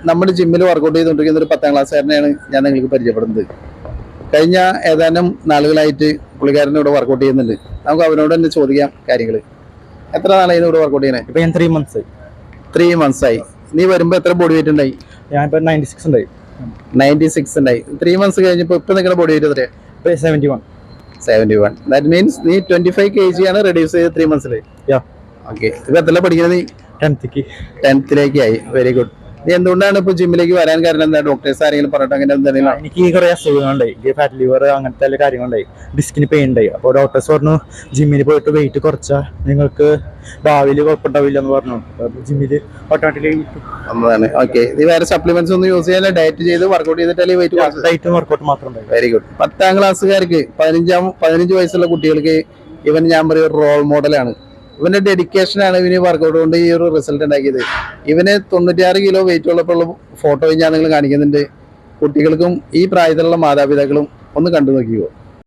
നമ്മുടെ ജിമ്മിൽ വർക്കൗട്ട് ചെയ്തുകൊണ്ടിരിക്കുന്ന ഒരു 10ാം ക്ലാസ്സുകാരനെയാണ് ഞാൻ നിങ്ങൾക്ക് പരിചയപ്പെടുന്നത്. കഴിഞ്ഞ ഏതാനും നാളുകളായിട്ട് പുള്ളിക്കാരൻ ഇവിടെ വർക്കൗട്ട് ചെയ്യുന്നുണ്ട്. നമുക്ക് അവനോട് തന്നെ ചോദിക്കാം കാര്യങ്ങൾ. എത്ര നാളായി ഇവിടെ വർക്കൗട്ട് ചെയ്യണേ? ഇപ്പൊ ഞാൻ 3 months ആയി. 3 months ആയി. നീ വരുമ്പോ എത്ര ബോഡി വെയിറ്റ് ഉണ്ടായി? ഞാനിപ്പോ 96 ഉണ്ടായി. 96 ഉണ്ടായി. 3 months കഴിഞ്ഞപ്പോ ഇപ്പൊ നിങ്ങളുടെ ബോഡി വെയിറ്റ് എത്രയാ? 71. ദാറ്റ് മീൻസ് നീ 25 kg ആണ് റെഡ്യൂസ് ചെയ്ത് 3 months. ഓക്കെ. ഇപ്പൊ എത്ര പഠിക്കുന്നത് നീ? 10th ആയി. Very good. നീ എന്തുകൊണ്ടാണ് ഇപ്പൊ ജിമ്മിലേക്ക് വരാൻ കാരണം? എന്താ ഡോക്ടേഴ്സ് ആരെങ്കിലും പറഞ്ഞിട്ട് അങ്ങനെ എന്തെങ്കിലും? എനിക്ക് കുറെ അസുഖങ്ങളുണ്ടായി. ഫാറ്റ് ലിവർ അങ്ങനത്തെ എല്ലാ കാര്യങ്ങളുണ്ടായി. ഡിസ്കിന് പെയിൻ ഉണ്ടായി. അപ്പോൾ ഡോക്ടേഴ്സ് പറഞ്ഞു ജിമ്മിൽ പോയിട്ട് വെയിറ്റ് കുറച്ചാൽ നിങ്ങൾക്ക് ഭാവിയിൽ കുഴപ്പമുണ്ടാവില്ല എന്ന് പറഞ്ഞു. ജിമ്മിൽ ഓട്ടോമാറ്റിക്കലി ഒന്നതാണ്. ഓക്കെ. നീ വേറെ സപ്ലിമെന്റ്സ് ഒന്നും യൂസ് ചെയ്യാൻ ഡയറ്റ് ചെയ്ത് വർക്കൗട്ട് ചെയ്തിട്ടല്ലേ വെയിറ്റ്? ഡയറ്റും വർക്കൗട്ട് മാത്രം ഉണ്ടായി. Very good. 10ാം ക്ലാസ്സുകാർക്ക് 15 വയസ്സുള്ള കുട്ടികൾക്ക് ഇവൻ ഞാൻ പറയും ഒരു റോൾ മോഡലാണ്. ഇവന്റെ ഡെഡിക്കേഷനാണ് ഇവന് വർക്കൗട്ട് കൊണ്ട് ഈ ഒരു റിസൾട്ട് ഉണ്ടാക്കിയത്. ഇവന് 96 കിലോ വെയിറ്റ് ഉള്ളപ്പോൾ ഫോട്ടോ ഞാൻ നിങ്ങൾ കാണിക്കുന്നുണ്ട്. കുട്ടികൾക്കും ഈ പ്രായത്തിലുള്ള മാതാപിതാക്കളും ഒന്ന് കണ്ടു നോക്കിയോ.